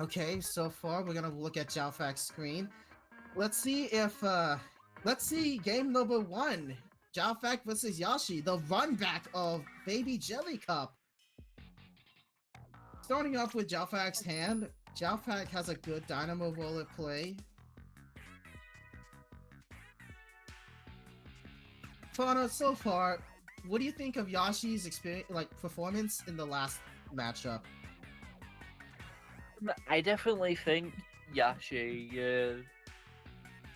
Okay, so far we're gonna look at Jalfac's screen. Let's see game number one. Jalfac versus Yawshi, the run back of Baby Jelly Cup. Starting off with Jalfac's hand, Jalfac has a good Dynamo roller play. Fauna, so far, what do you think of Yashi's experience, like performance in the last matchup? I definitely think Yashi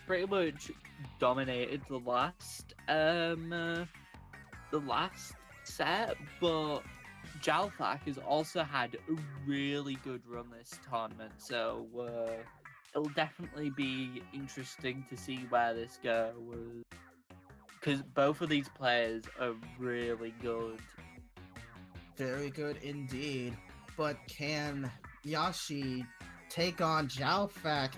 pretty much dominated the last set, but Jalfac has also had a really good run this tournament, so it'll definitely be interesting to see where this goes. Because both of these players are really good. Very good indeed. But can Yashi take on Jalfac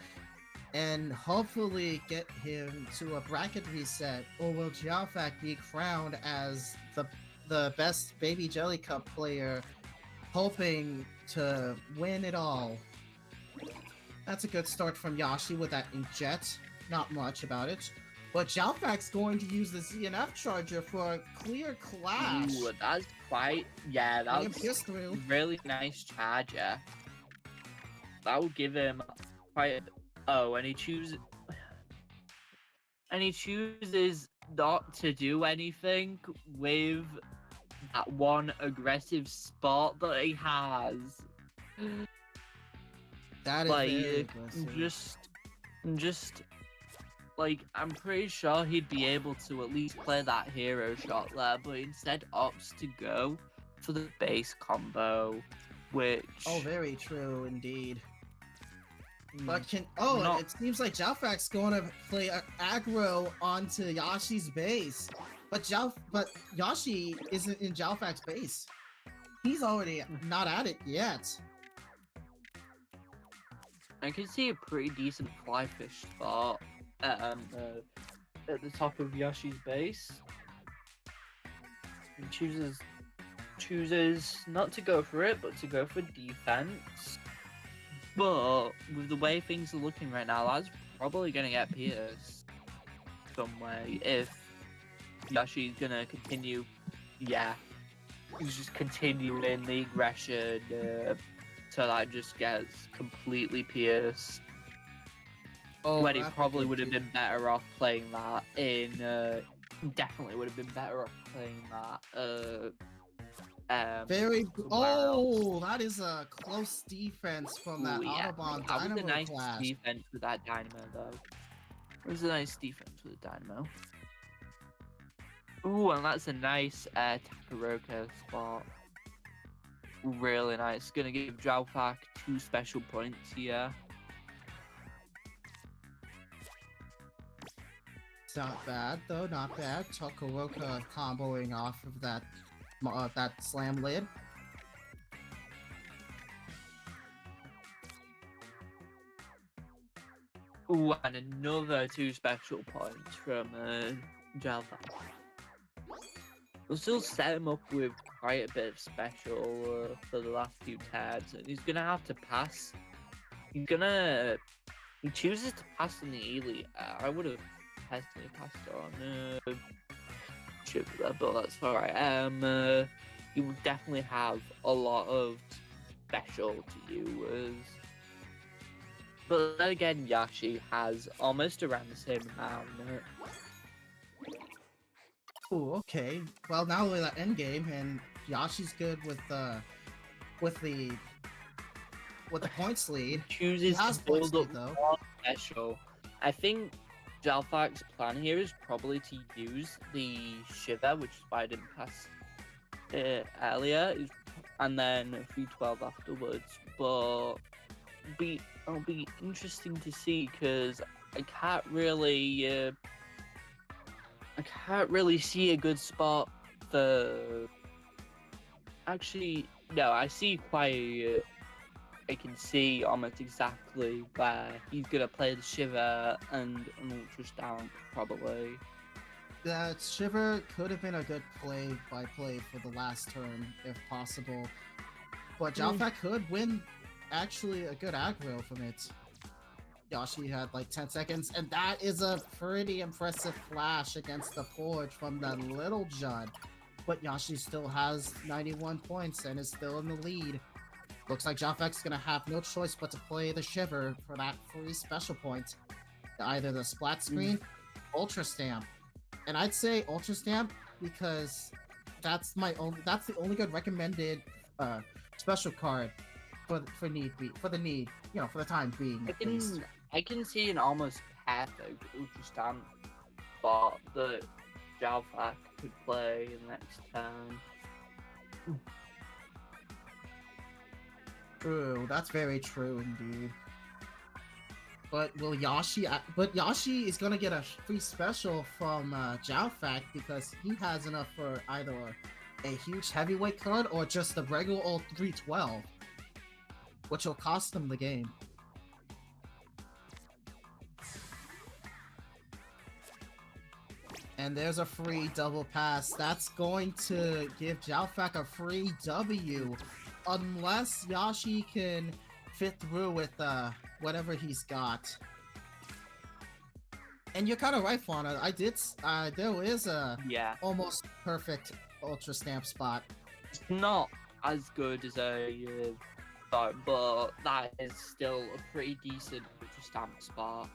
and hopefully get him to a bracket reset, or will Jalfac be crowned as the best Baby Jelly Cup player, hoping to win it all? That's a good start from Yashi with that Inkjet. Not much about it. But Jalfac's going to use the ZNF charger for a clear clash. Ooh, that's quite that's through. really nice charger. That will give him quite. Oh, and he chooses not to do anything with that one aggressive spot that he has. That is like very aggressive. just like I'm pretty sure he'd be able to at least play that hero shot there, but instead opts to go for the base combo, which very true indeed. But it seems like Jalfac's going to play aggro onto Yashi's base. But Yashi isn't in Jalfac's base. He's already not at it yet. I can see a pretty decent fly fish spot at the top of Yoshi's base. He chooses not to go for it, but to go for defense. But with the way things are looking right now, that's probably going to get pierced some way if Yoshi's going to continue. Yeah, he's just continuing the aggression. So that just gets completely pierced. When he probably would have been better off playing that in. Definitely would have been better off playing that. That is a close defense from that Autobahn Dynamo. That was a nice clash. defense with that Dynamo, though. It was a nice defense with the Dynamo. Ooh, and that's a nice Takaroka spot. Really nice. Gonna give Jalfac 2 special points here. It's not bad, though. Not bad. Takaroka comboing off of that slam lid. Ooh, and another 2 special points from Jalfac. We'll still set him up with quite a bit of special for the last few tabs, and he's gonna have to pass. He chooses to pass on the Ely. I would have personally passed on Shiver, but that's alright. He will definitely have a lot of special to use. But then again, Yashi has almost around the same amount. Oh, okay. Well, now we're at endgame, and Yashi's good with the points lead. Chooses to build up more special. I think Jalfac's plan here is probably to use the Shiver, which is why I didn't pass earlier, and then 312 afterwards. But it'll be interesting to see, because I can't really see a good spot for. Actually, no, I see quite. I can see almost exactly where he's gonna play the Shiver and an Ultra Stamp, probably. That Shiver could have been a good play-by-play for the last turn, if possible. But Jalfac could win actually a good aggro from it. Yawshi had like 10 seconds, and that is a pretty impressive flash against the Forge from the Little Judd. But Yawshi still has 91 points and is still in the lead. Looks like Jalfac's gonna have no choice but to play the Shiver for that free special point. Either the Splat Screen, Ultra Stamp. And I'd say Ultra Stamp because that's the only good recommended special card for the need, for the time being at least. I can see an almost perfect Ultra Stamp spot that Jalfac could play in the next turn. True, that's very true indeed. But Yawshi is gonna get a free special from Jalfac because he has enough for either a huge heavyweight card or just the regular old 312, which will cost him the game. And there's a free double pass. That's going to give Jalfac a free W, unless Yawshi can fit through with whatever he's got. And you're kind of right, Fauna. There is a almost perfect Ultra Stamp spot. It's not as good as a thought, but that is still a pretty decent Ultra Stamp spot.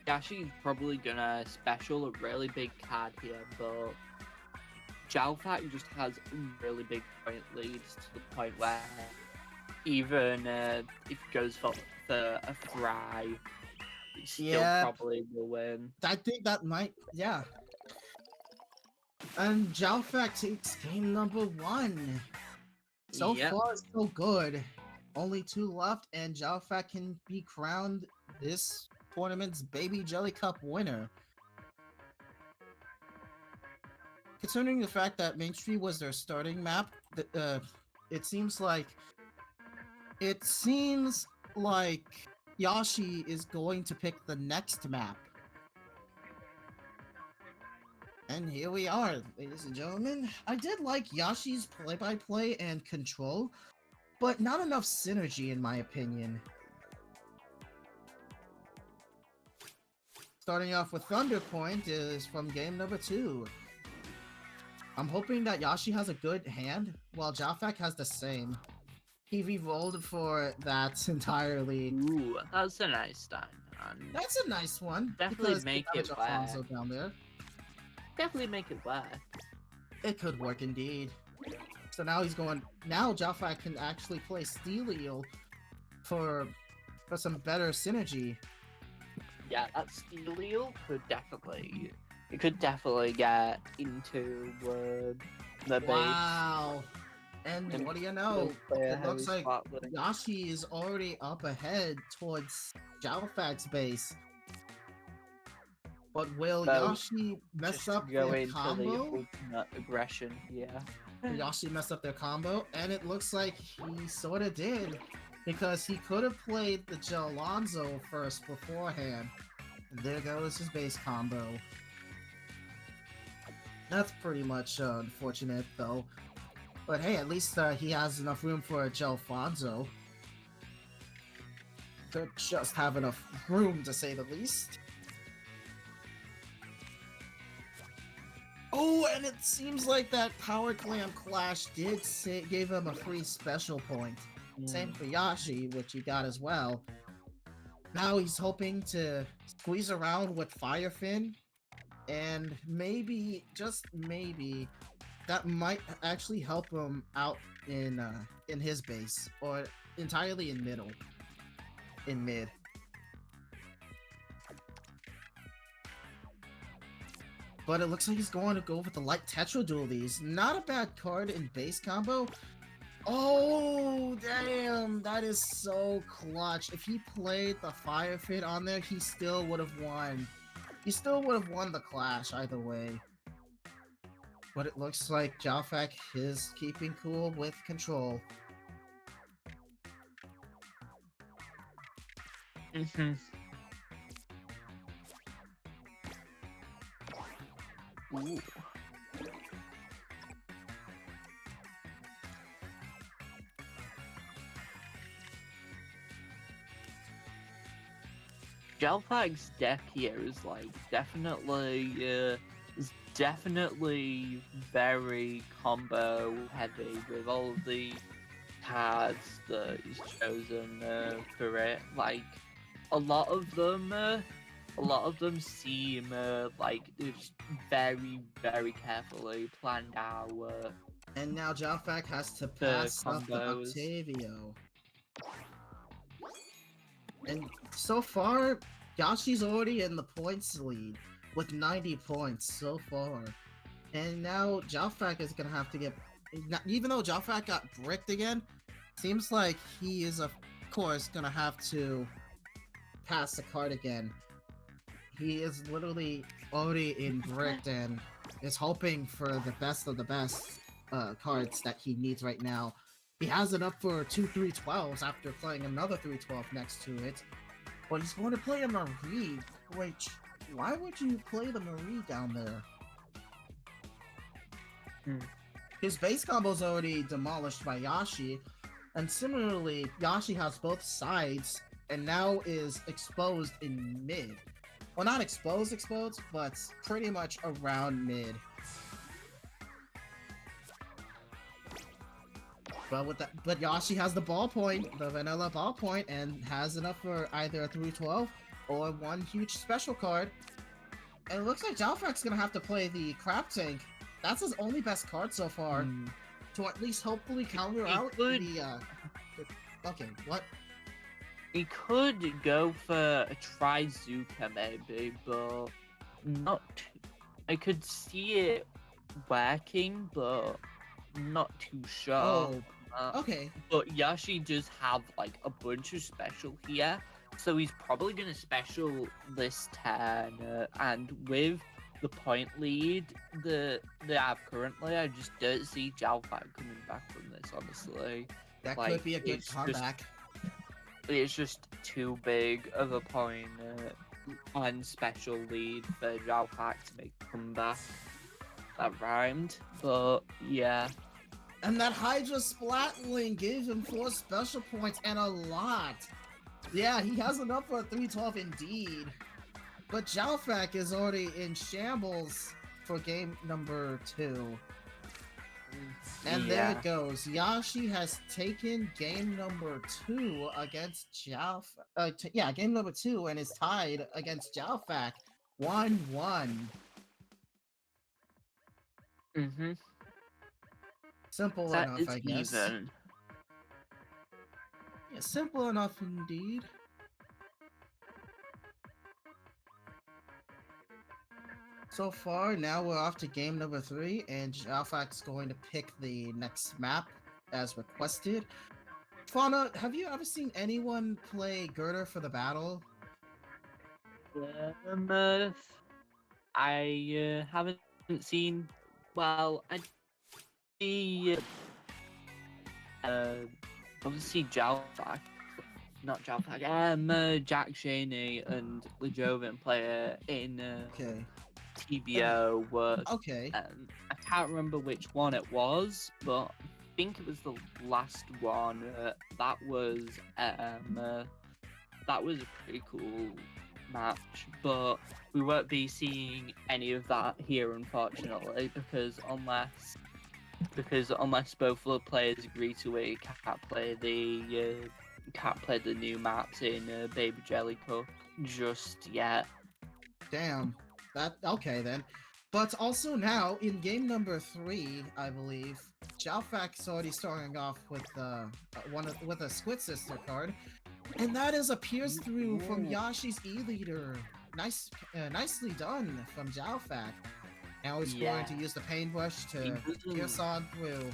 Yawshi's probably gonna special a really big card here, but Jalfac just has really big point leads to the point where even if he goes for a fry, he still probably will win. I think that might, And Jalfac takes game number 1. So far, so good. Only 2 left, and Jalfac can be crowned this tournament's Baby Jelly Cup winner. Considering the fact that Main Street was their starting map, it seems like Yawshi is going to pick the next map. And here we are, ladies and gentlemen. I did like Yawshi's play-by-play and control, but not enough synergy in my opinion. Starting off with Thunderpoint is from game number 2. I'm hoping that Yawshi has a good hand, while Jalfac has the same. He re-rolled for that entirely. Ooh, that's a nice start. That's a nice one. Definitely make it work. Down there. Definitely make it work. It could work indeed. So now now Jalfac can actually play Steel Eel for some better synergy. Yeah, that Steel Eel could definitely get into the base. Wow. And what do you know? It looks like Yawshi is already up ahead towards Jalfac's base. But will Yawshi mess up their combo? Aggression, Yawshi messed up their combo, and it looks like he sort of did. Because he could have played the Jalonzo first beforehand. And there goes his base combo. That's pretty much unfortunate, though. But hey, at least he has enough room for a Jalfonzo. Could just have enough room, to say the least. Oh, and it seems like that Power Clam Clash gave him a free special point. Same for Yawshi, which he got as well. Now he's hoping to squeeze around with Firefin, and maybe, just maybe, that might actually help him out in his base, or entirely in mid. But it looks like he's going to go with the Light Tetra Dualies. Not a bad card in base combo. Oh, damn, that is so clutch. If he played the Fire Fit on there, he still would have won. He still would have won the clash either way. But it looks like Jalfac is keeping cool with control. Ooh. Jalfac's deck here is like definitely very combo heavy with all of the cards that he's chosen for it. Like a lot of them, seem like it's very carefully planned out. And now Jalfac has to The pass up the combos. Octavio. And so far, Yawshi's already in the points lead with 90 points so far. And now Jalfac is gonna have to get, even though Jalfac got bricked again, seems like he is of course gonna have to pass the card again. He is literally already in bricked and is hoping for the best of the best cards that he needs right now. He has it up for 2 3-12s after playing another 3-12 next to it. But he's going to play a Marie. Wait, why would you play the Marie down there? His base combo is already demolished by Yawshi. And similarly, Yawshi has both sides and now is exposed in mid. Well, not exposed, but pretty much around mid. But Yawshi has the ballpoint, the vanilla ballpoint, and has enough for either a 3-12 or one huge special card. And it looks like Jalfac's gonna have to play the crab tank. That's his only best card so far, to at least hopefully counter out the. Okay, what? He could go for a Trizuka maybe, but not. I could see it working, but not too sure. Oh, okay. But Yawshi does have like a bunch of special here, so he's probably gonna special this turn. And with the point lead that they have currently, I just don't see Jalfac coming back from this. Honestly, That like, could be a good comeback. It's just too big of a point and special lead for Jalfac to make a comeback. That rhymed, but yeah. And that Hydra Splatling gave him 4 special points and a lot. Yeah, he has enough for a 3-12 indeed. But Jalfac is already in shambles for game number 2. And there it goes. Yawshi has taken game number 2 against Jalfac. Game number 2 and is tied against Jalfac 1-1. Simple That enough, is I guess. even. Yeah, simple enough indeed. So far, now we're off to game number 3, and Jalfac's going to pick the next map as requested. Fauna, have you ever seen anyone play Girder for the battle? I haven't seen. Well, I see. Obviously Jalfac, not Jalfac. Jack Shaney and Lejoven player in Okay. TBO were. Okay. I can't remember which one it was, but I think it was the last one. That was a pretty cool match, but we won't be seeing any of that here, unfortunately, because unless both of the players agree to it, can't play the new maps in Baby Jelly Cup just yet. Damn. Okay then. But also now in game number 3, I believe, Jalfac's already starting off with with a Squid Sister card, and that is a pierce through from Yawshi's E-Leader. Nicely done from Jalfac. Now he's going to use the paintbrush to pierce on through.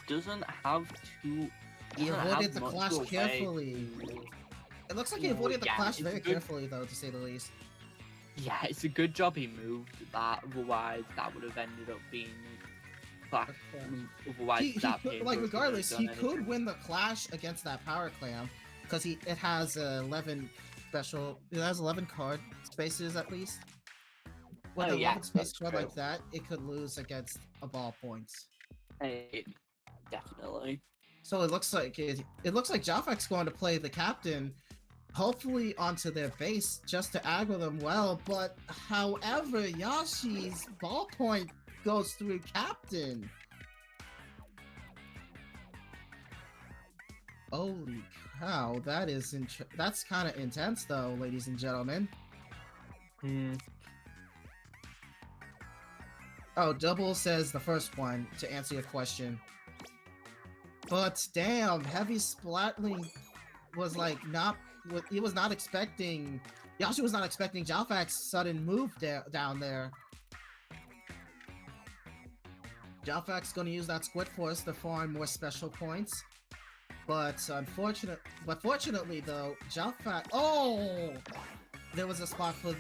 Doesn't have to. He avoided the clash carefully. It looks like he avoided the clash very carefully, though, to say the least. Yeah, it's a good job he moved that. Otherwise, that would have ended up being. Regardless, he could win the clash against that power clam because it has 11 card spaces at least. With 11 space card like that, it could lose against a ball points. Definitely. So it looks like Jalfac's going to play the captain, hopefully onto their base just to aggro them well, but however, Yawshi's ballpoint goes through Captain. Holy cow, that's kind of intense though, ladies and gentlemen. Oh, Double says the first one to answer your question. But damn, Heavy Splatling was like he was not expecting, Yawshi was not expecting Jalfac's sudden move down there. Jalfac's gonna use that Squid Force to farm more special points. But fortunately though, Jalfac, oh! There was a spot for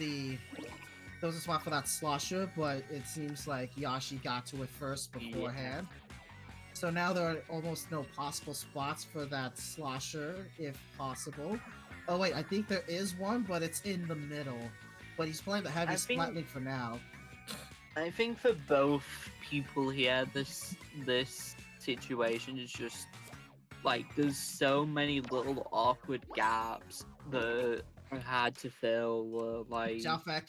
that slosher, but it seems like Yawshi got to it first beforehand. So now there are almost no possible spots for that slosher, if possible. Oh wait, I think there is one, but it's in the middle. But he's playing the Heavy Splatling for now. I think for both people here, this situation is just like there's so many little awkward gaps that are hard to fill. Like Jalfac,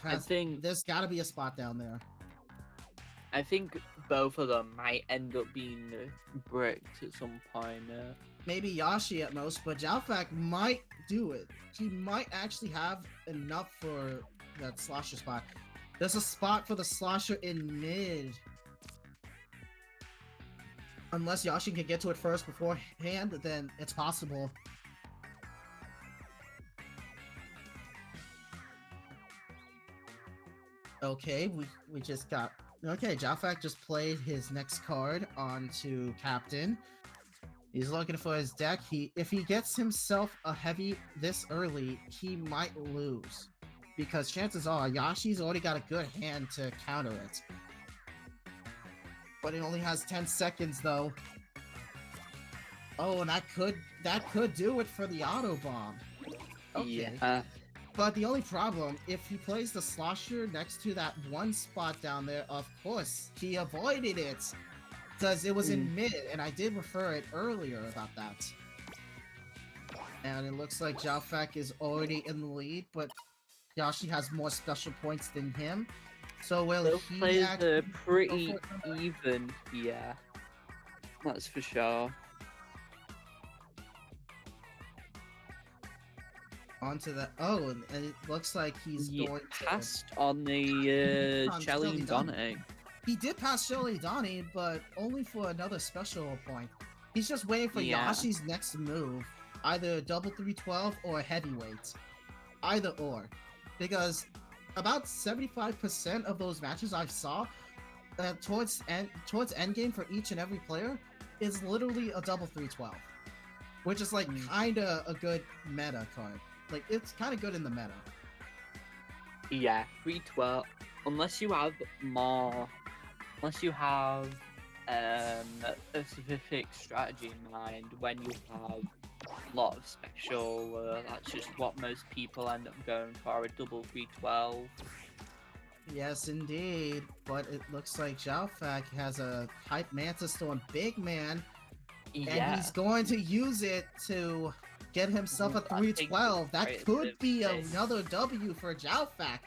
I think there's got to be a spot down there. I think both of them might end up being bricked at some point. Maybe Yawshi at most, but Jalfac might do it. He might actually have enough for that slosher spot. There's a spot for the slosher in mid. Unless Yawshi can get to it first beforehand, then it's possible. Okay, we just got... Okay, Jalfac just played his next card onto Captain. He's looking for his deck. If he gets himself a heavy this early, he might lose. Because chances are, Yawshi's already got a good hand to counter it. But it only has 10 seconds, though. Oh, and that could do it for the auto bomb. Okay. Yeah. But the only problem, if he plays the slosher next to that one spot down there, of course, he avoided it. Because it was in mid, and I did refer it earlier about that. And it looks like Jalfac is already in the lead, but Yawshi has more special points than him. So he plays pretty even, yeah. That's for sure. Onto that. Oh, and it looks like he's going passed on the Shelly Donny. He did pass Shelly Donny, but only for another special point. He's just waiting for Yawshi's next move, either double 312 or heavyweight, either or, because about 75% of those matches I saw towards endgame for each and every player is literally a double 312, which is like kinda a good meta card. Like, it's kind of good in the meta. Yeah, 312. Unless you have a specific strategy in mind, when you have a lot of special, that's just what most people end up going for, a double 312. Yes, indeed. But it looks like Jalfac has a Hype Mantis Storm Big Man, and he's going to use it to get himself a 312. That could be another W for Jalfac.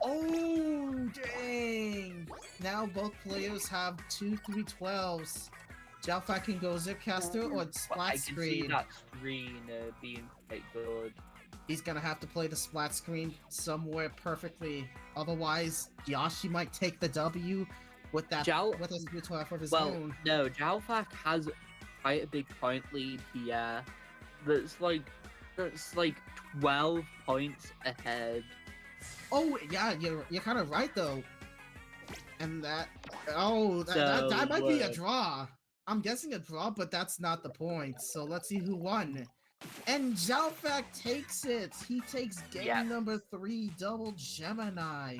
Oh, dang! Now both players have 2 312s. Jalfac can go Zipcaster or Splat Screen. I can see that screen being quite good. He's gonna have to play the Splat Screen somewhere perfectly. Otherwise, Yawshi might take the W with that with his 312 of his own. No, Jalfac has quite a big point lead here. That's like 12 points ahead. Oh yeah, you're kind of right though. And that might be a draw. I'm guessing a draw, but that's not the point. So let's see who won. And Jalfac takes it. He takes game number 3, Double Gemini.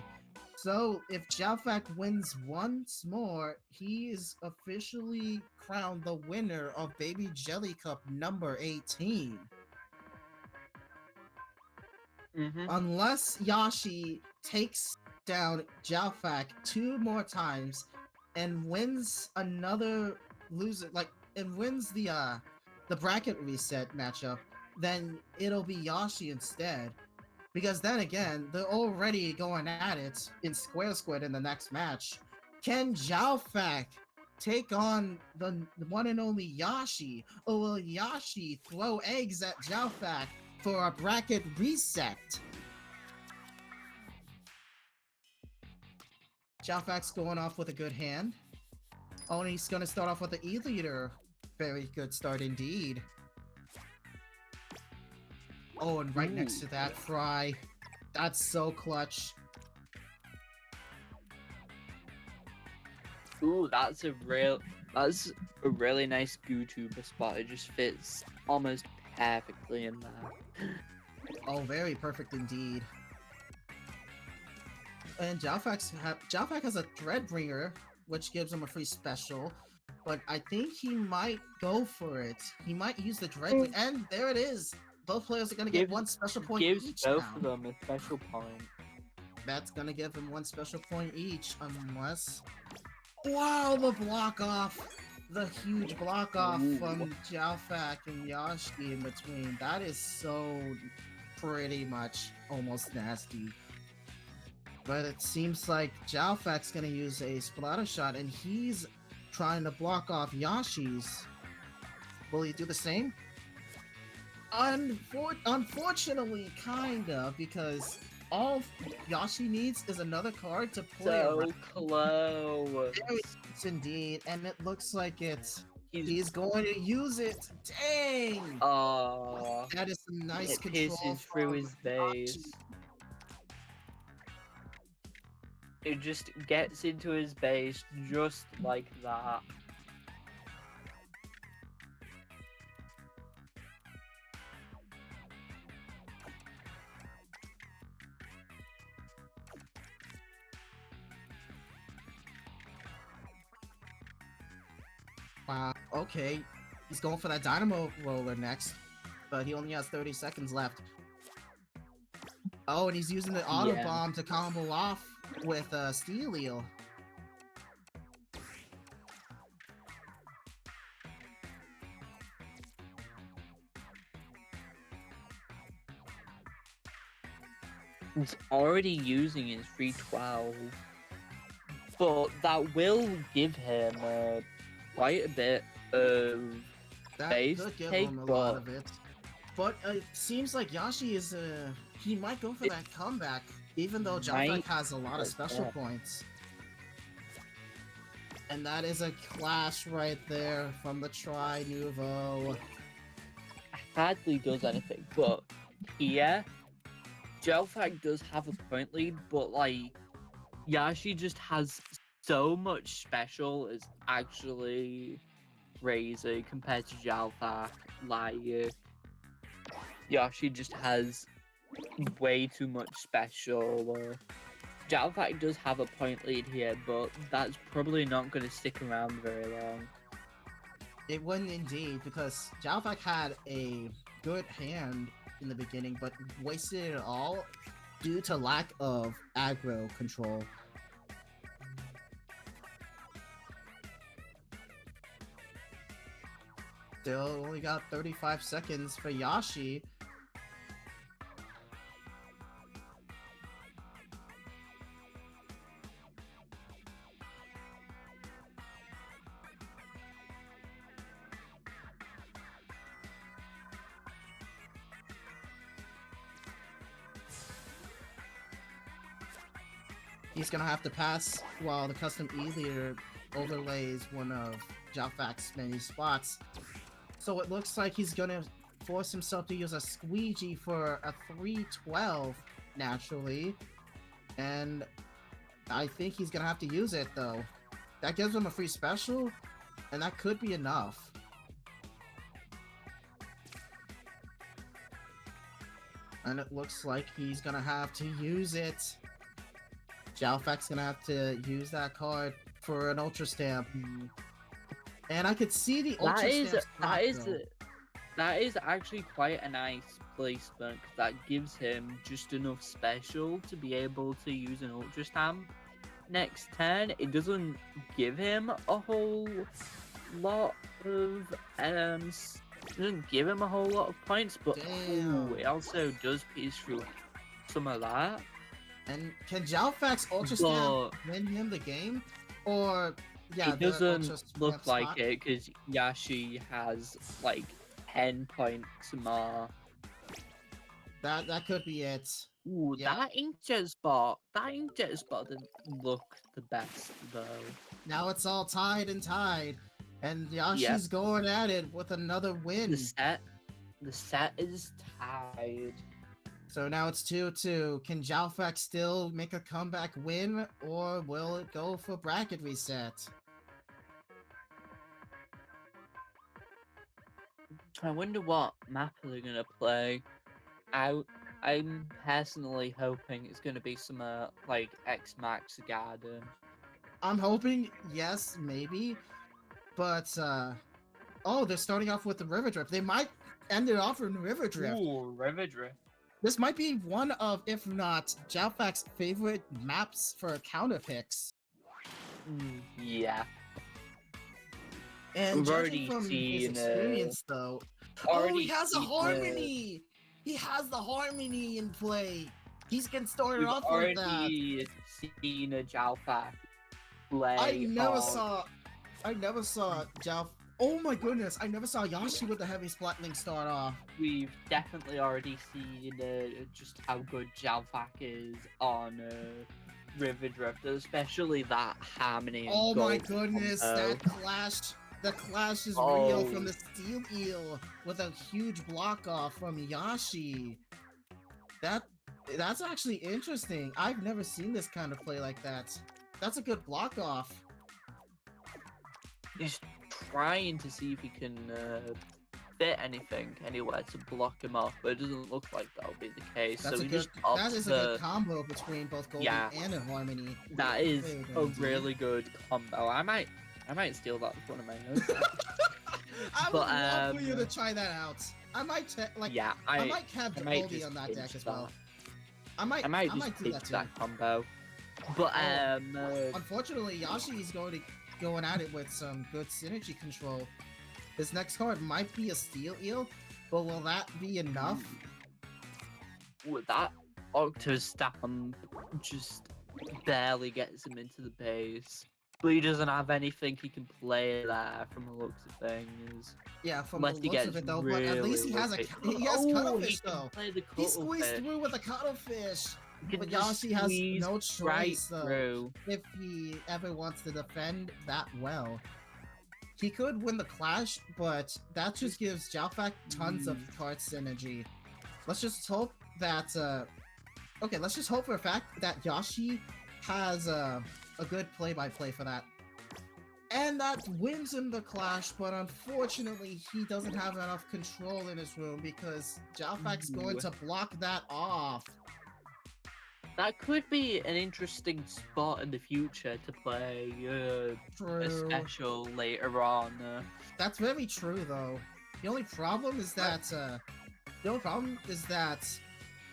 So if Jalfac wins once more, he is officially crowned the winner of Baby Jelly Cup number 18. Unless Yawshi takes down Jalfac 2 more times and wins another wins the bracket reset matchup, then it'll be Yawshi instead. Because then again, they're already going at it in Square Squid in the next match. Can Jalfac take on the one and only Yawshi, or will Yawshi throw eggs at Jalfac for a bracket reset? Jalfac's going off with a good hand. Oh, and he's going to start off with the E-Leader. Very good start indeed. Oh, and right next to that, Fry. That's so clutch. Ooh, that's a really nice GooTuber spot. It just fits almost perfectly in there. Oh, very perfect indeed. And Jalfac has a Threadbringer, which gives him a free special. But I think he might go for it. He might use the Threadbringer. And there it is. Both players are going to get one special point each Gives both now. of them a special point. That's going to give him one special point each, unless... Wow, the block off! The huge block off from Jalfac and Yawshi in between. That is so pretty much almost nasty. But it seems like Jalfac's going to use a splatter shot, and he's trying to block off Yawshi's. Will he do the same? Unfortunately, kinda, because all Yawshi needs is another card to play So around. close. Yes, indeed, and it looks like he's going to use it. Dang! That is some nice it control pierces through from his base. It just gets into his base just like that. Wow, okay. He's going for that Dynamo Roller next, but he only has 30 seconds left. Oh, and he's using the Auto Bomb to combo off with Steel Eel. He's already using his 312, but that will give him quite a bit of base Could give take, him a lot of it. But it seems like Yawshi is he might go for that comeback, even though Jalfac has a lot of special points. And that is a clash right there from the Tri Nouveau. Hardly does anything, but here, Jalfac does have a point lead, but like, Yawshi just has so much special as actually crazy compared to Jalfac. Like, Yawshi just has way too much special. Jalfac does have a point lead here, but that's probably not going to stick around very long. It wouldn't indeed, because Jalfac had a good hand in the beginning, but wasted it all due to lack of aggro control. Still only got 35 seconds for Yawshi. He's gonna have to pass while the custom E-Leader overlays one of Jalfac's many spots. So it looks like he's gonna force himself to use a squeegee for a 312, naturally. And I think he's gonna have to use it, though. That gives him a free special, and that could be enough. And it looks like he's gonna have to use it. Jalfac's gonna have to use that card for an Ultra Stamp. And I could see the Ultra Stamp. That is actually quite a nice placement, because that gives him just enough special to be able to use an Ultra Stamp next turn. It doesn't give him a whole lot of Doesn't give him a whole lot of points, but Damn. it also does piece through some of that. And can Jalfac's Ultra But Stamp win him the game? Or, yeah, it the Ultra doesn't look Stamp like spot? it because Yawshi has like 10 points more. That could be it. Ooh, Yeah. that inkjet spot didn't look the best though. Now it's all tied and tied. And Yashi's Yep. going at it with another win. The set is tied. So now it's 2-2. Can Jalfac still make a comeback win, or will it go for bracket reset? I wonder what map they're gonna play. I'm personally hoping it's gonna be some like X Max Garden. I'm hoping, yes, maybe. But, oh, they're starting off with the River Drift. They might end it off in River Drift. Ooh, River Drift. This might be one of, if not, Jalfac's favorite maps for counter picks. Yeah. And We've judging already from his seen, experience, though, already he has a seen, harmony. He has the harmony in play. He's getting started We've off with that. already seen a Jalfac play. I never saw Jalf. Oh my goodness! I never saw Yawshi with the heavy splatling start off. We've definitely already seen just how good Jalfac is on River Drift, especially that harmony. Oh my gold goodness! combo. That clash. The clash is real from the Steel Eel with a huge block off from Yawshi. That's actually interesting. I've never seen this kind of play like that. That's a good block off. He's trying to see if he can fit anything anywhere to block him off, but it doesn't look like that'll be the case. That's so a he good. just opts That is a good combo between both Golden Yeah. and Harmony. That is Very a good really good combo. I might steal that for one of my notes. I would But, love for you to try that out. I might yeah, I might have I might Goldie just on that pinch deck as that. well. I might just do pinch that too. that combo. But Unfortunately, Yashi is going at it with some good synergy control. His next card might be a Steel Eel, but will that be enough? with that Octo Stamp just barely gets him into the base. But he doesn't have anything he can play there from the looks of things. Yeah, from Unless the he looks gets of it though, really but at least he has lucky. he has He Cuttlefish can though. play the He squeezed Cuttlefish. through with a Cuttlefish. He can But just Yashi has squeeze no choice right though, through. if he ever wants to defend that well. He could win the clash, but that just gives Jalfac tons of card synergy. Let's just hope that okay, let's just hope for a fact that Yashi has a good play-by-play for that. And that wins him the clash, but unfortunately he doesn't have enough control in his room because Jalfac's going to block that off. That could be an interesting spot in the future to play a True. special later on. That's very true, though. The only problem is that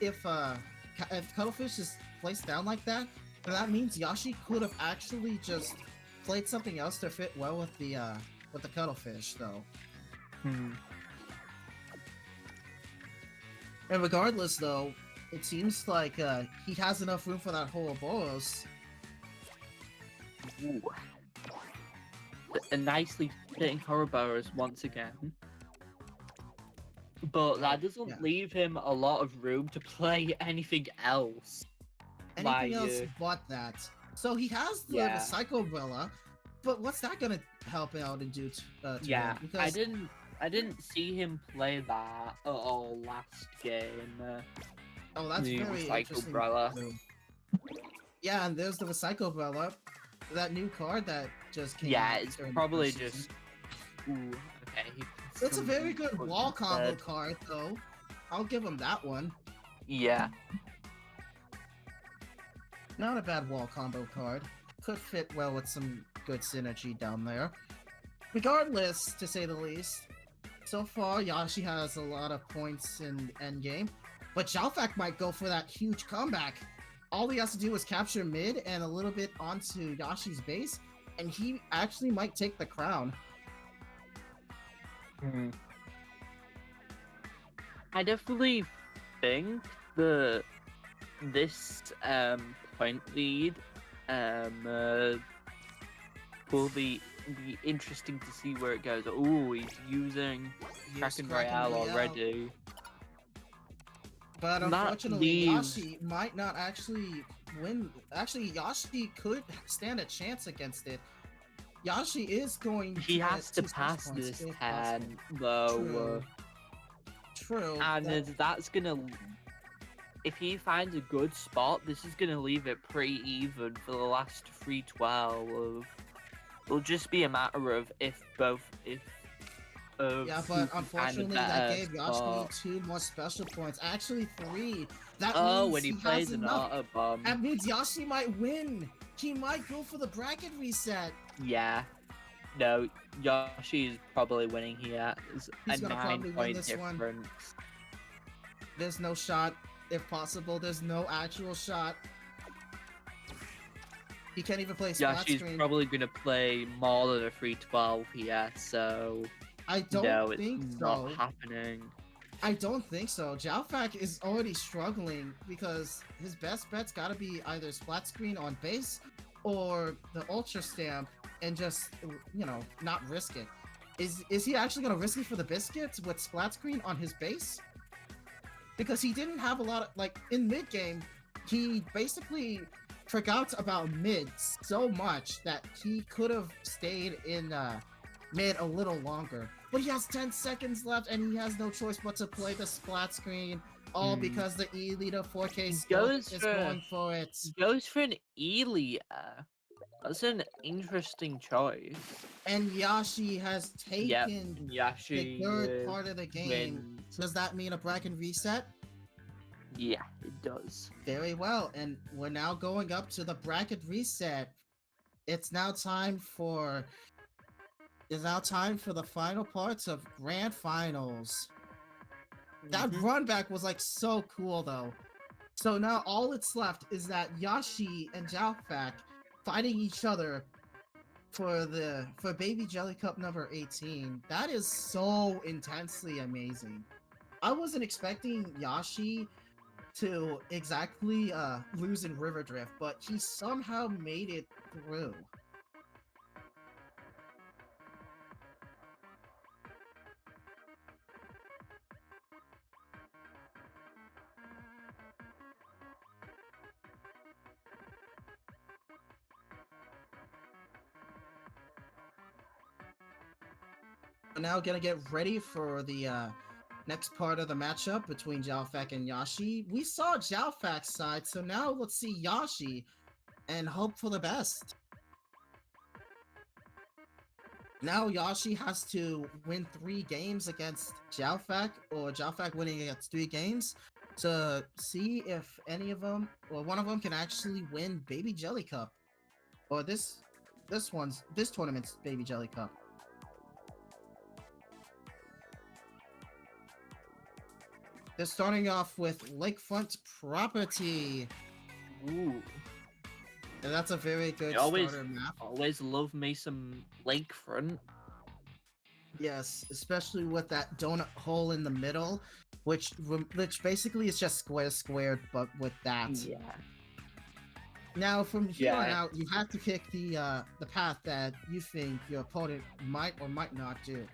if Cuttlefish is placed down like that, then that means Yashi could have actually just played something else to fit well with the Cuttlefish, though. And regardless, though, it seems like he has enough room for that Ouroboros. Ooh. A nicely fitting Ouroboros once again. But that doesn't leave him a lot of room to play anything else. Anything else but that. So he has the Psycho Umbrella, but what's that gonna help out and do to him? Because I didn't see him play that at all last game. Oh, that's the very Recycle interesting. Umbrella. Yeah, and there's the Recycle Umbrella, that new card that just came out. Yeah, it's during the probably first just. season. Ooh, okay. It's a very good wall combo card, though. I'll give him that one. Yeah. Not a bad wall combo card. Could fit well with some good synergy down there. Regardless, to say the least, so far Yashi has a lot of points in endgame, but Jalfac might go for that huge comeback. All he has to do is capture mid and a little bit onto Yashi's base, and he actually might take the crown. I definitely think that this point lead will be interesting to see where it goes. Oh, he's using Kraken Royale already. But That unfortunately, leaves. Yawshi might not actually win. Actually, Yawshi could stand a chance against it. Yawshi is going He to has get to 2 special pass points this if 10, possible. though. True. And that's gonna. If he finds a good spot, this is gonna leave it pretty even for the last 312. It'll just be a matter of if Yeah, who but can find a unfortunately, that better gave spot. Yawshi 2 more special points. Actually, 3. That Oh, means when he he has plays an enough. Autobomb. That means Yawshi might win. He might go for the bracket reset. Yeah. No, Yoshi is probably winning here. It's He's a gonna probably win 9-point this one. difference. There's no shot. If possible, there's no actual shot. He can't even play splat Yoshi's screen. probably gonna play more than a 312 here, so I don't no, think it's so. not happening. I don't think so. Jalfac is already struggling because his best bet's gotta be either splat screen on base or the ultra stamp and just, you know, not risk it. Is he actually gonna risk it for the biscuits with splat screen on his base? Because he didn't have a lot of, like, in mid game, he basically forgot about mid so much that he could have stayed in mid a little longer. But he has 10 seconds left and he has no choice but to play the splat screen, all because the E-Lita 4K Goes is for- going for it. Goes for an Elia. That's an interesting choice. And Yawshi has taken Yawshi the third part of the game. wins. Does that mean a bracket reset? Yeah, it does. Very well, and we're now going up to the bracket reset. It's now time for the final parts of Grand Finals. That run back was like so cool though. So now all that's left is that Yawshi and Jalfac fighting each other for Baby Jelly Cup number 18. That is so intensely amazing. I wasn't expecting Yawshi to exactly lose in River Drift, but he somehow made it through. We're now gonna get ready for the next part of the matchup between Jalfac and Yawshi. We saw Jalfac's side, so now let's see Yawshi and hope for the best. Now Yawshi has to win 3 games against Jalfac, or Jalfac winning against 3 games, to see if any of them, or one of them, can actually win Baby Jelly Cup, or this tournament's Baby Jelly Cup. They're starting off with Lakefront Property. Ooh. And that's a very good starter map. Always love me some lakefront. Yes, especially with that donut hole in the middle, which basically is just squared, but with that. Yeah. Now, from here on out, you have to pick the path that you think your opponent might or might not do.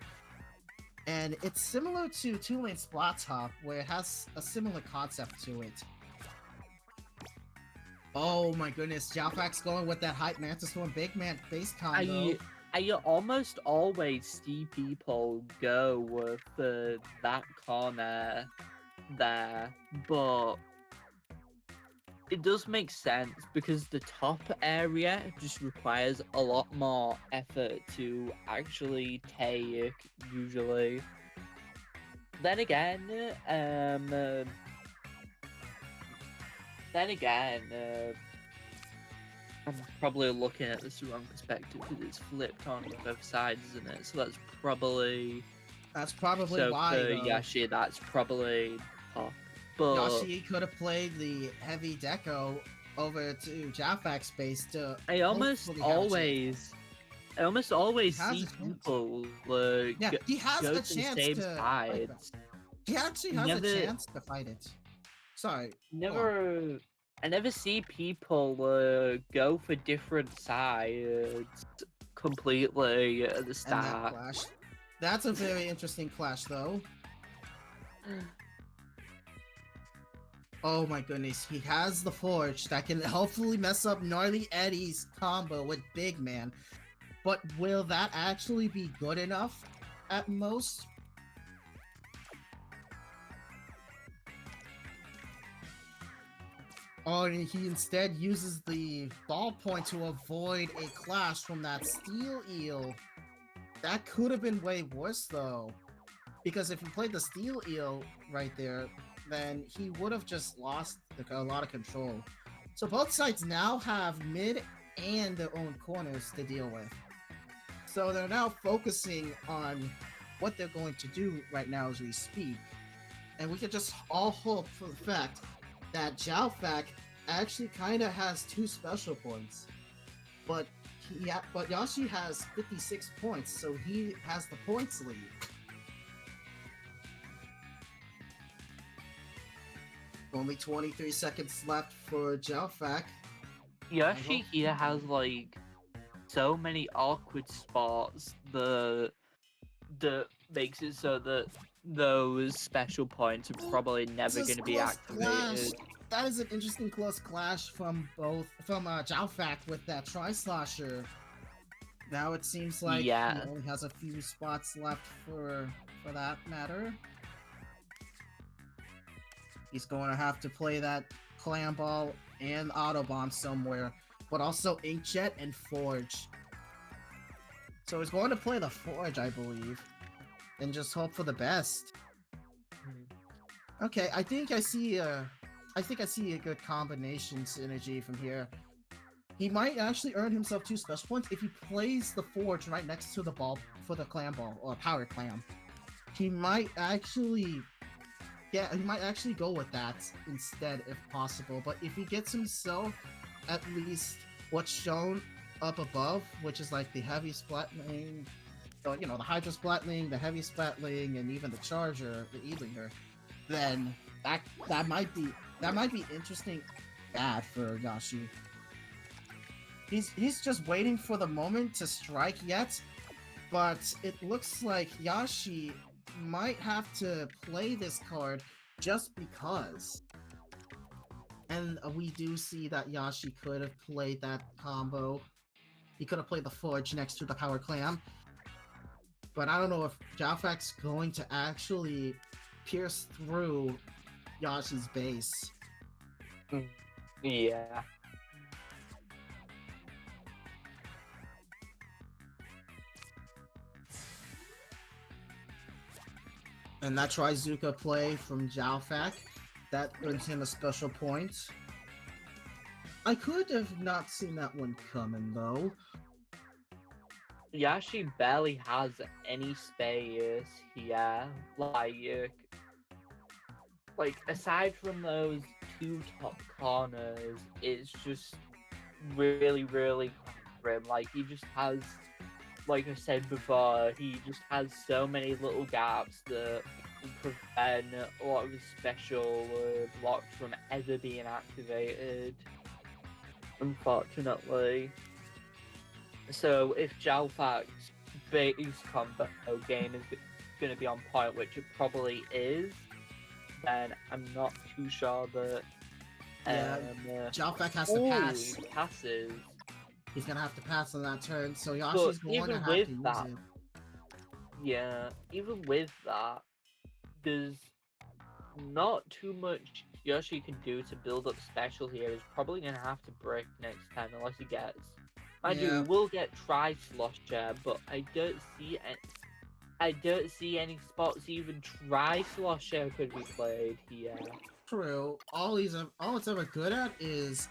And it's similar to 2-lane Splat Top, where it has a similar concept to it. Oh my goodness, Jalfac's going with that Hype Mantis Storm Big Man base combo. I almost always see people go with that corner there, but it does make sense because the top area just requires a lot more effort to actually take, usually. Then again, I'm probably looking at this the wrong perspective because it's flipped on both sides, isn't it? So that's probably why. for Yawshi, that's probably off. But Yawshi could have played the heavy deco over to Jalfac's base to. I almost always see people he has go a to the chance same to. sides. He actually has a Never, chance to fight it. Sorry. Go on. never, I never see people go for different sides completely at the And that start. clash. That's a very interesting clash, though. Oh my goodness, he has the Forge that can hopefully mess up Gnarly Eddie's combo with Big Man. But will that actually be good enough at most? Oh, and he instead uses the ballpoint to avoid a clash from that Steel Eel. That could have been way worse, though. Because if he played the Steel Eel right there, then he would have just lost a lot of control. So both sides now have mid and their own corners to deal with. So they're now focusing on what they're going to do right now as we speak. And we can just all hope for the fact that Jalfac actually kind of has 2 special points. But but Yawshi has 56 points, so he has the points lead. Only 23 seconds left for Jalfac. Yoshi here has like so many awkward spots that makes it so that those special points are probably never going to be activated. That is an interesting close clash from Jalfac with that Tri-Slosher. Now it seems like he only has a few spots left for that matter. He's going to have to play that Clam Ball and Auto Bomb somewhere, but also Inkjet and Forge. So he's going to play the Forge, I believe, and just hope for the best. Okay, I think I see a good combination synergy from here. He might actually earn himself 2 special points if he plays the Forge right next to the ball for the Clam Ball or Power Clam. He might actually go with that instead if possible. But if he gets himself at least what's shown up above, which is like the heavy splatling, the Hydra splatling, the heavy splatling, and even the Charger, the E-Linger, then that might be interesting. Bad for Yawshi. He's just waiting for the moment to strike yet, but it looks like Yawshi might have to play this card just because. And we do see that Yawshi could have played that combo. He could have played the Forge next to the Power Clam. But I don't know if Jalfac's going to actually pierce through Yawshi's base. Yeah. And that Trizuka play from Jalfac, that earns him a special point. I could have not seen that one coming, though. Yashi barely has any space here. Like aside from those 2 top corners, it's just really, really grim. Like he just has, like I said before, he just has so many little gaps that prevent a lot of his special blocks from ever being activated, unfortunately. So if Jalfac's base combo game is going to be on point, which it probably is, then I'm not too sure that... Jalfac has to pass. He passes. He's going to have to pass on that turn, so Yawshi's going to have to use it. Yeah, even with that, there's not too much Yoshi can do to build up special here. He's probably going to have to break next time unless he gets... I do will get Tri-Slosher, but I don't see any spots even Tri-Slosher could be played here. True. All it's ever good at is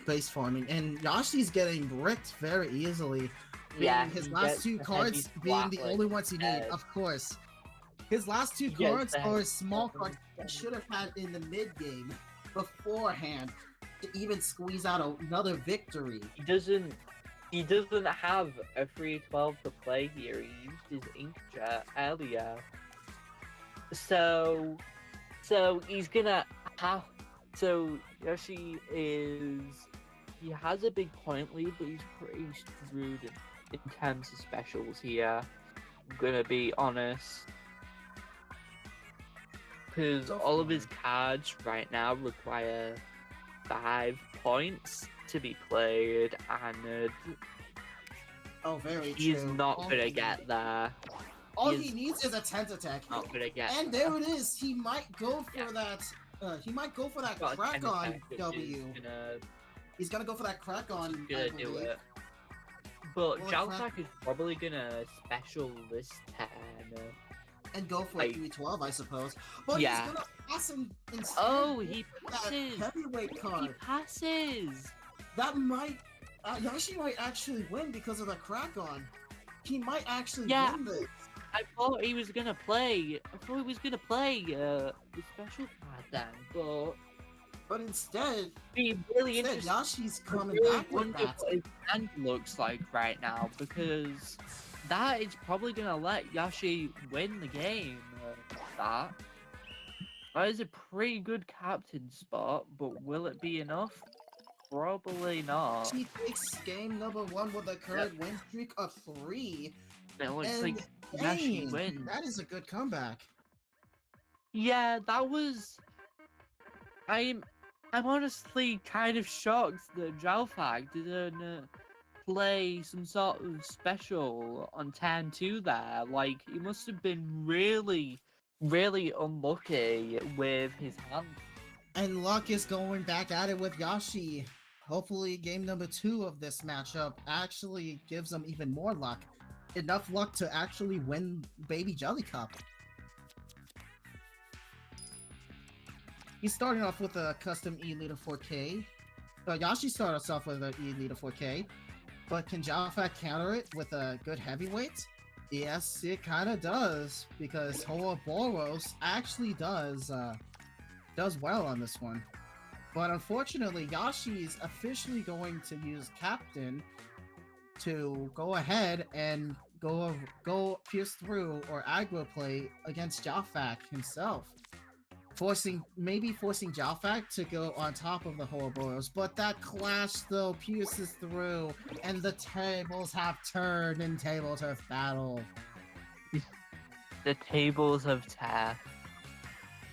base farming, and Yoshi's getting bricked very easily. Yeah, his last 2 cards being the only ones he need, of course. His last 2 cards are small cards he should have had in the mid game beforehand to even squeeze out another victory. He doesn't have a free 12 to play here. He used his Inkjet earlier. So, so he's gonna have. So Yoshi is. He has a big point lead, but he's pretty screwed in terms of specials here. I'm gonna be honest, because Go all of for his it. cards right now require 5 points to be played, and Oh, very he's true. not gonna get there. All He he is needs is a tent attack. not gonna get And there. there it is. He might go for Yeah. that. He might go for that Got a crack 10 on attack, which W. is gonna, He's gonna go for that crack which is on. gonna I do believe. it. But Well, Jalfac is probably gonna special this turn. And go for Like, 312, I suppose. But yeah. he's gonna pass him instead. Oh, with he that passes. heavyweight He card. passes. That might. Yoshi might actually win because of the crack on. He might actually Yeah. win this. I thought he was gonna play. I thought he was gonna play the special card then, But instead, be really instead interesting. Yoshi's I coming really back with wonder that. what his hand looks like right now, because that is probably gonna let Yashi win the game. That is a pretty good captain spot, but will it be enough? Probably not. She takes game number 1 with a current win streak of 3. It looks And like Yashi dang, wins. that is a good comeback. Yeah, that was. I'm honestly kind of shocked that Jalfac didn't play some sort of special on turn 2 there. Like, he must have been really, really unlucky with his hand. And luck is going back at it with Yashi. Hopefully, game number 2 of this matchup actually gives him even more luck. Enough luck to actually win Baby Jelly Cup. He's starting off with a custom E leader 4K. Yashi started us off with an E leader 4K. But can Jalfac counter it with a good heavyweight? Yes, it kind of does, because Ouroboros actually does well on this one. But unfortunately, Yoshi's officially going to use Captain to go ahead and go pierce through or aggro play against Jalfac himself. Maybe forcing Jalfac to go on top of the Ouroboros, but that clash still pierces through, and the tables have turned in Tableturf battle. The tables of Taff.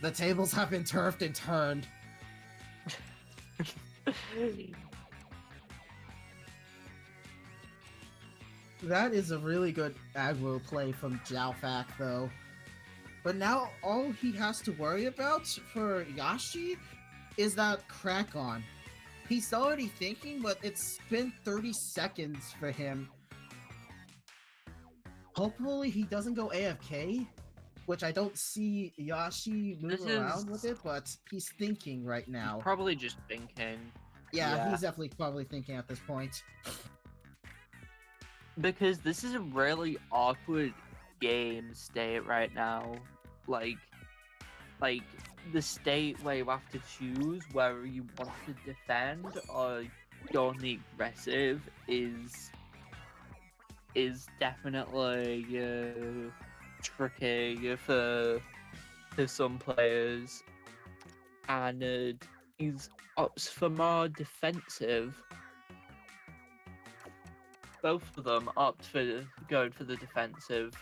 The tables have been turfed and turned. That is a really good aggro play from Jalfac, though. But now all he has to worry about for Yashi is that crack on. He's already thinking, but it's been 30 seconds for him. Hopefully he doesn't go AFK, which I don't see Yashi moving around with it, but he's thinking right now. Probably just thinking. Yeah, he's definitely probably thinking at this point. Because this is a really awkward game state right now. Like the state where you have to choose whether you want to defend or go on the aggressive is definitely tricky for some players, and he's opts for more defensive. Both of them opt for going for the defensive.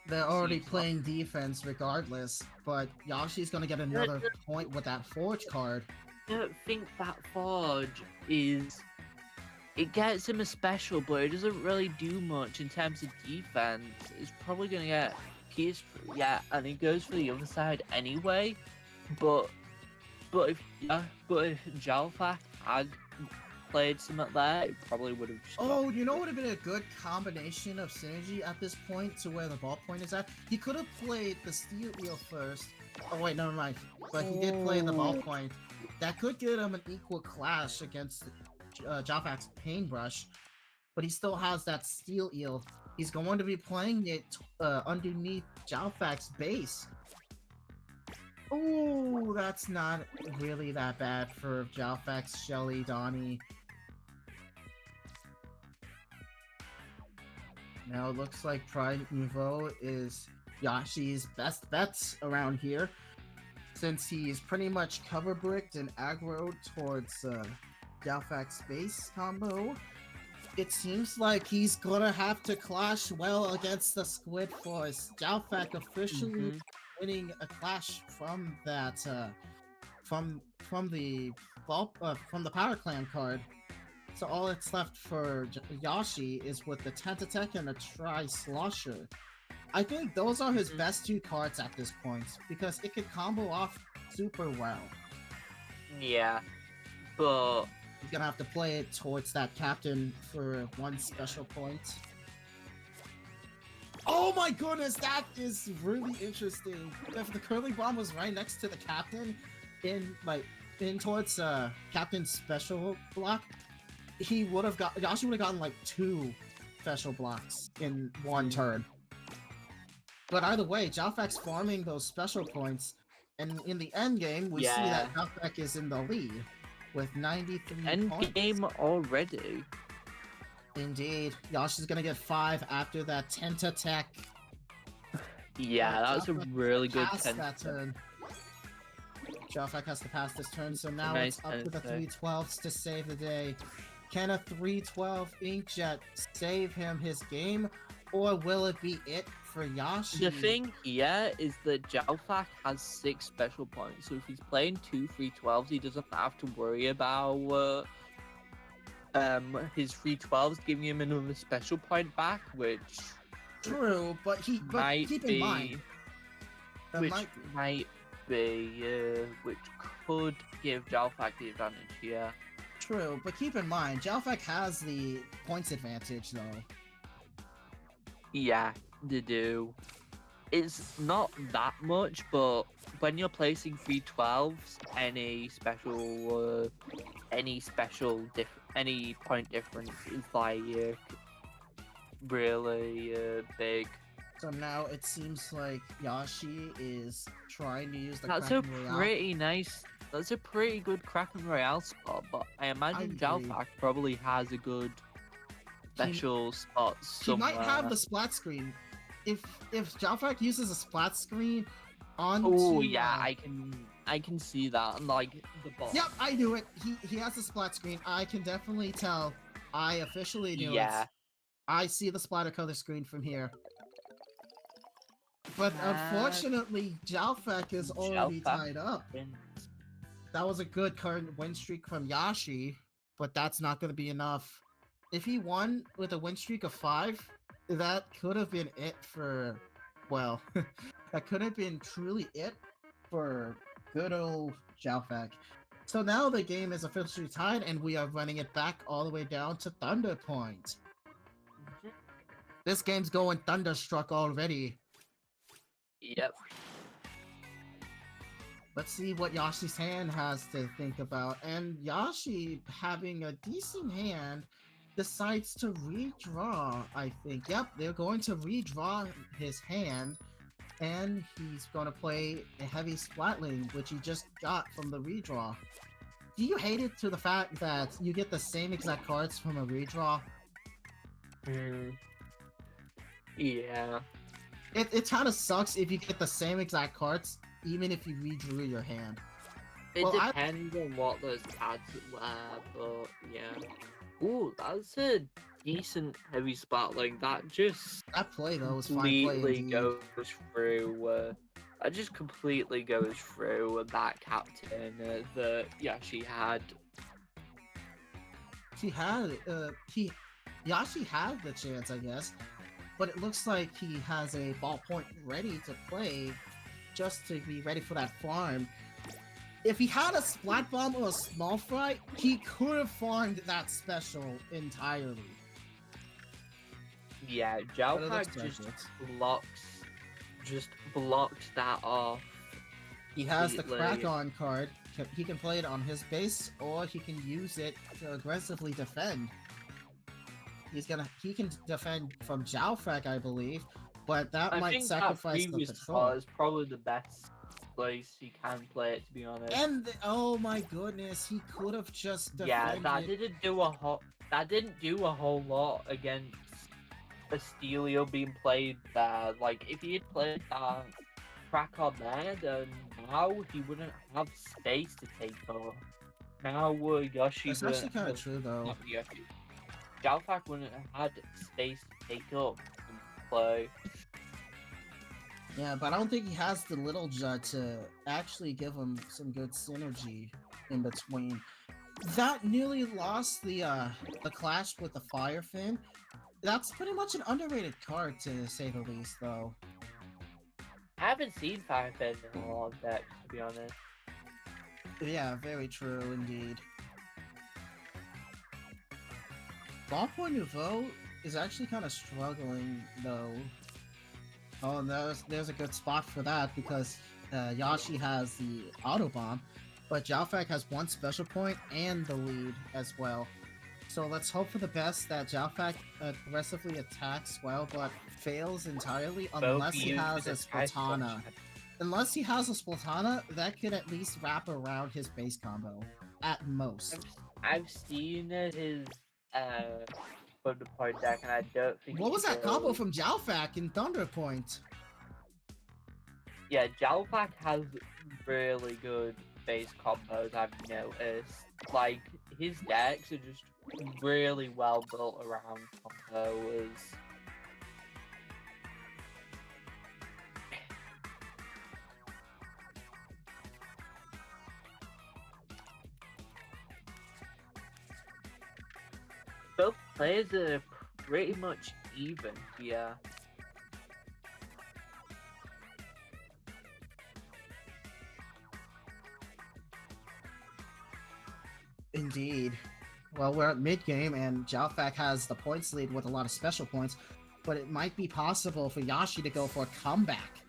They're already playing defense regardless, but Yoshi's gonna get another point with that Forge card. I don't think that Forge is... It gets him a special, but it doesn't really do much in terms of defense. It's probably gonna get pierced, yeah, and he goes for the other side anyway. But if Jalfac had played something there, it probably would have. Oh, you know what would have been a good combination of synergy at this point to where the ballpoint is at? He could have played the Steel Eel first. Oh wait, never mind. But he did play the ballpoint. That could get him an equal clash against Jalfac's Paintbrush, but he still has that Steel Eel. He's going to be playing it underneath Jalfac's base. Oh, that's not really that bad for Jalfac's Shelly Donnie. Now it looks like Pride Nouveau is Yashi's best bets around here, since he's pretty much cover bricked and aggroed towards Jalfac's space combo. It seems like he's gonna have to clash well against the Squid Force. Jalfac officially winning a clash from that from the from the Power Clan card. So all that's left for Yawshi is with the Tentatek and a Tri-Slosher. I think those are his best two cards at this point, because it could combo off super well. Yeah, but He's gonna have to play it towards that captain for one special point. Oh my goodness, that is really interesting. If the curling bomb was right next to the captain, in towards captain's special block, Yawshi would have gotten like 2 special blocks in one turn. But either way, Jalfac's farming those special points, and in the end game, we see that Jalfac is in the lead with 93 end points. game already. Indeed, Yashi's gonna get 5 after that Tentatek. Yeah, that was a really good that turn. Jalfac has to pass this turn, so now Nice it's up to the Tentatek. 312s to save the day. Can a 312 Inkjet save him his game, or will it be it for Yawshi? The thing here is that Jalfac has 6 special points, so if he's playing 2 312s, he doesn't have to worry about his 312s giving him another special point back, which True, but might keep be, in mind, which could give Jalfac the advantage here. True, but keep in mind, Jalfac has the points advantage though. Yeah, they do. It's not that much, but when you're placing 312s, any point difference is like really big. So now it seems like Yawshi is trying to use the That's a Kraken Royale. pretty nice. That's a pretty good Kraken Royale spot, but I imagine agree. Jalfac probably has a good special spot He somewhere. might have the splat screen. If Jalfac uses a splat screen onto... Oh yeah, I can see that, like the boss. Yep, I knew it. He has a splat screen. I can definitely tell. I officially knew it. I see the splatter color screen from here. But unfortunately, Jalfac is already tied up. That was a good current win streak from Yawshi, but that's not going to be enough. If he won with a win streak of 5, that could have been it for, well, that could have been truly it for good old Jalfac. So now the game is officially tied, and we are running it back all the way down to Thunder Point. This game's going thunderstruck already. Yep. Let's see what Yashi's hand has to think about. And Yawshi, having a decent hand, decides to redraw, I think. Yep, they're going to redraw his hand. And he's going to play a heavy Splatling, which he just got from the redraw. Do you hate it to the fact that you get the same exact cards from a redraw? Yeah. It kind of sucks if you get the same exact cards, even if you redrew your hand. It Well, depends on what those cards were, but yeah. Ooh, that's a decent heavy Splatling. That just That play, though, was fine play completely indeed. goes through. That just completely goes through that captain that Yawshi had. Yawshi had the chance, I guess, but it looks like he has a ballpoint ready to play, just to be ready for that farm. If he had a Splat Bomb or a Small Fry, he could have farmed that special entirely. Yeah, But it Jalfac looks like just it. blocks that off. He has the completely. Crack On card. He can play it on his base, or he can use it to aggressively defend. He can defend from Jalfac, I believe, but that I might think sacrifice that the previous patrol. spot is probably the best place he can play it, to be honest. And oh my goodness, he could have just defended. Yeah, that didn't do a whole lot against Astelio being played bad. Like, if he had played that crack on there, then now he wouldn't have space to take over. Now Yoshi That's wouldn't actually kind of have, true, though. not Yoshi, Jalfac wouldn't have had space to take up and play. Yeah, but I don't think he has the little Judd to actually give him some good synergy in between. That nearly lost the clash with the Firefin. That's pretty much an underrated card, to say the least, though. I haven't seen Firefin in a lot of decks, to be honest. Yeah, very true indeed. Ballpoint Nouveau is actually kind of struggling, though. Oh, there's a good spot for that because Yawshi has the Auto Bomb, but Jalfac has one special point and the lead as well. So let's hope for the best that Jalfac aggressively attacks well, but fails entirely unless he has a Splatana. Unless he has a Splatana, that could at least wrap around his base combo, at most. I've seen his Thunderpoint deck, and I don't think. What was that combo from Jalfac in Thunderpoint? Yeah, Jalfac has really good base combos, I've noticed. Like, his decks are just really well built around combos. Both players are pretty much even here. Indeed. Well, we're at mid-game, and Jalfac has the points lead with a lot of special points, but it might be possible for Yawshi to go for a comeback.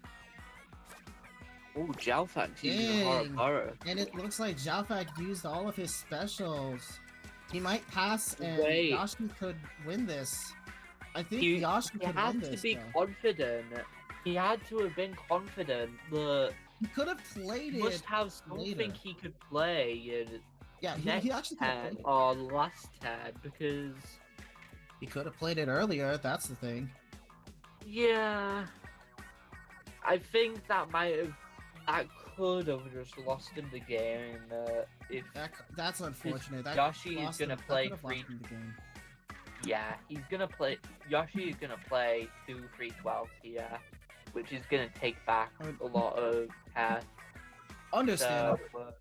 Oh, Jalfac's using horror. And it looks like Jalfac used all of his specials. He might pass, and Yawshi could win this. I think Yawshi could win this. He had to be confident. He had to have been confident that he could have played it. He must have something later. He could play. Yeah, he actually could have played it. Or last turn, because he could have played it earlier. That's the thing. Yeah, I think that could have just lost him the game. If that's unfortunate. Yawshi is gonna play free. Yeah, he's gonna play. Yawshi is gonna play 2 3/12 here, which is gonna take back a lot of path. Understandable.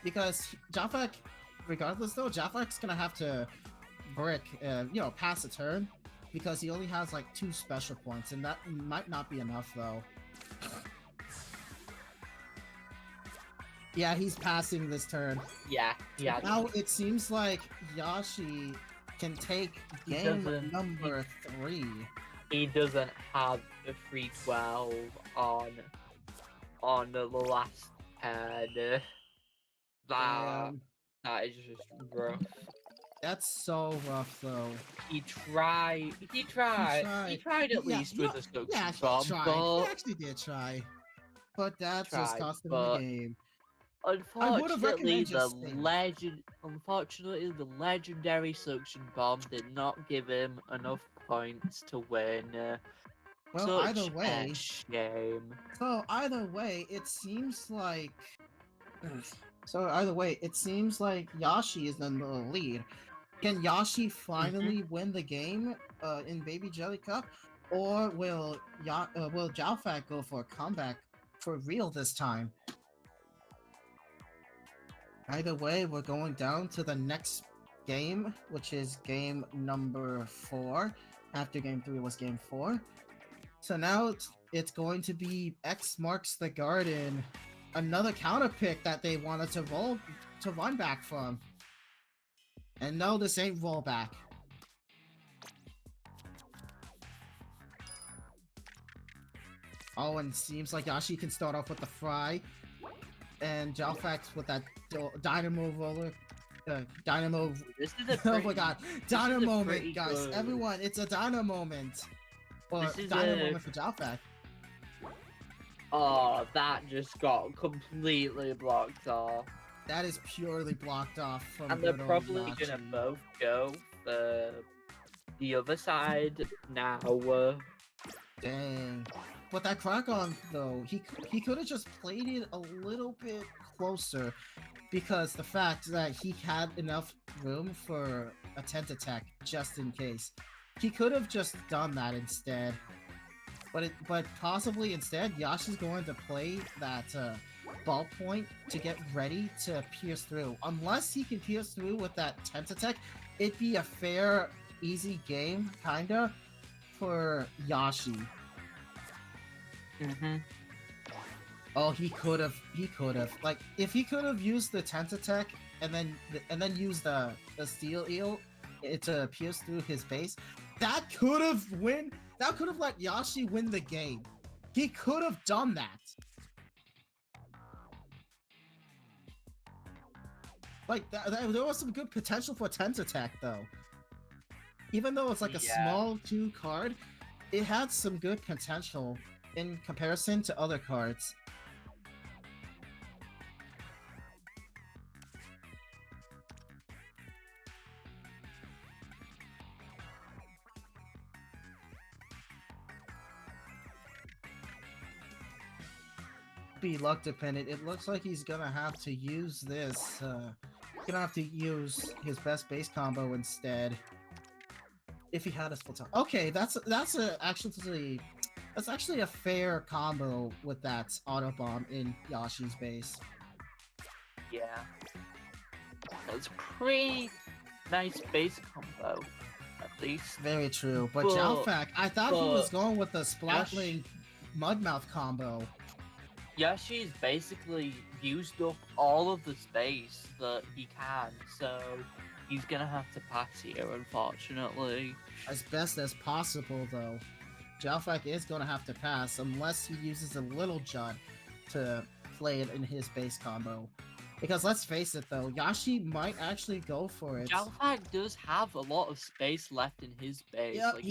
Because Jalfac, regardless though, Jalfac's gonna have to brick, pass a turn, because he only has like 2 special points, and that might not be enough though. Yeah, he's passing this turn. Yeah. Now it seems like Yawshi can take game number 3. He doesn't have a 3/12 on the last turn. That is just rough. That's so rough, though. He tried at least with a suction bomb. He actually did try, but that just cost him the game. Unfortunately, the legendary suction bomb did not give him enough points to win. Well, either way, shame. So either way, it seems like Yawshi is in the lead. Can Yawshi finally win the game in Baby Jelly Cup, or will Jalfac go for a comeback for real this time? Either way, we're going down to the next game, which is game number 4. After game 3 was game 4. So now it's going to be X Marks the Garden. Another counter pick that they wanted to run back from. And no, this ain't rollback. Oh, and it seems like Yawshi can start off with the fry. And Jalfac with that Dynamo roller. Dynamo. This is a oh my god. Dynamo moment, guys. Good. Everyone, it's a Dynamo moment. Or Dynamo moment for Jalfac. Oh, that just got completely blocked off. That is purely blocked off from and they're probably gonna both go for the other side now. Dang. But that Kragon, though, he could have just played it a little bit closer, because the fact that he had enough room for a tent attack just in case. He could have just done that instead. But possibly instead, Yashi's going to play that ballpoint to get ready to pierce through. Unless he can pierce through with that tent attack, it'd be a fair, easy game, kinda, for Yashi. Mm-hmm. Oh, he could have. Like, if he could have used the tent attack and then used the steel eel to pierce through his base, that could have let Yashi win the game. He could have done that. Like, there was some good potential for tent attack, though. Even though it's like a small 2 card, it had some good potential in comparison to other cards. Be luck dependent. It looks like he's gonna have to use this. Gonna have to use his best base combo instead. If he had a split time. Okay, that's actually a fair combo with that auto bomb in Yashi's base. Yeah. That's pretty nice base combo, at least. Very true. But Jalfac, I thought he was going with the Splatling Mudmouth combo. Yoshi's basically used up all of the space that he can, so he's gonna have to pass here, unfortunately. As best as possible, though. Jalfac is gonna have to pass unless he uses a Little Jud to play it in his base combo. Because let's face it, though, Yashi might actually go for it. Jalfac does have a lot of space left in his base. Yeah, like,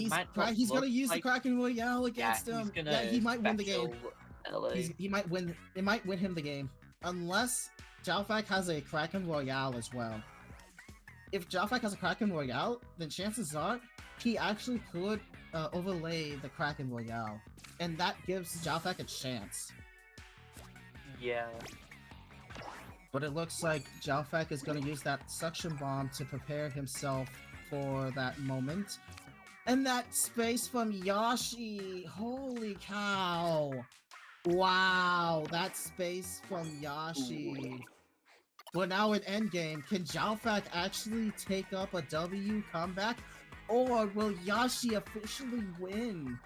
he's gonna use the Kraken Royale against him. Yeah, he might win the game. He might win. It might win him the game, unless Jalfac has a Kraken Royale as well. If Jalfac has a Kraken Royale, then chances are he actually could overlay the Kraken Royale, and that gives Jalfac a chance. Yeah. But it looks like Jalfac is going to use that Suction Bomb to prepare himself for that moment. And that space from Yawshi! Holy cow! Wow, that space from Yawshi. But now in endgame, can Jalfac actually take up a W comeback? Or will Yawshi officially win?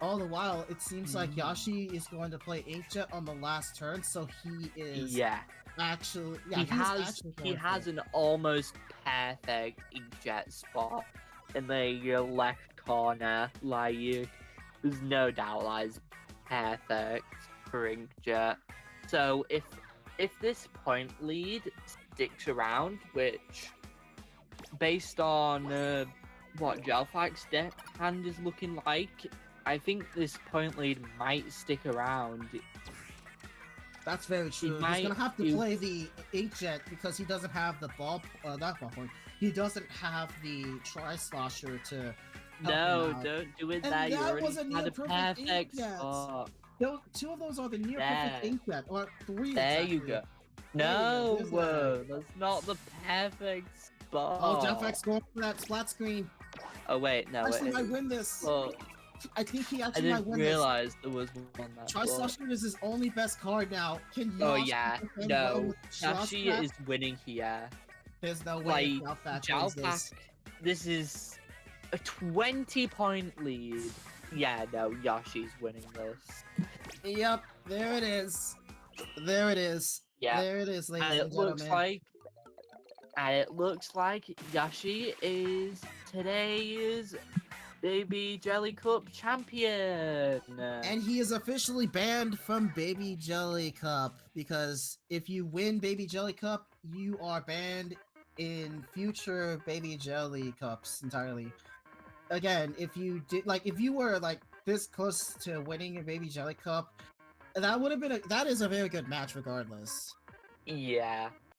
All the while, it seems like Yawshi is going to play Inkjet on the last turn, so he is actually... Yeah, he has an almost perfect Inkjet spot in the left corner. Like, there's no doubt that is perfect for Inkjet. So if this point lead sticks around, which, based on what Jalfac's hand is looking like, I think this point lead might stick around. That's very true. He's gonna have to play the Inkjet because he doesn't have the not ballpoint. He doesn't have the Tri-Slosher to No, don't do it that. You already had a perfect spot. Two of those are the near perfect Inkjet, or 3. There you go. No, that's not the perfect spot. Oh, Jalfac's going for that splat screen. Oh wait, no. Actually, might win this. Well, I think he actually might win this. I didn't realize there was one that. Tri-Slosher is his only best card now. Can no, Yashi is winning here. There's no way Jalfac. This is a 20-point lead. Yeah, no, Yoshi's winning this. Yep, there it is. There it is. Yeah, there it is, ladies and gentlemen. And it looks like Yawshi is today's Baby Jelly Cup champion. And he is officially banned from Baby Jelly Cup, because if you win Baby Jelly Cup, you are banned in future Baby Jelly Cups entirely. Again, if you were this close to winning a Baby Jelly Cup, that is a very good match regardless. Yeah.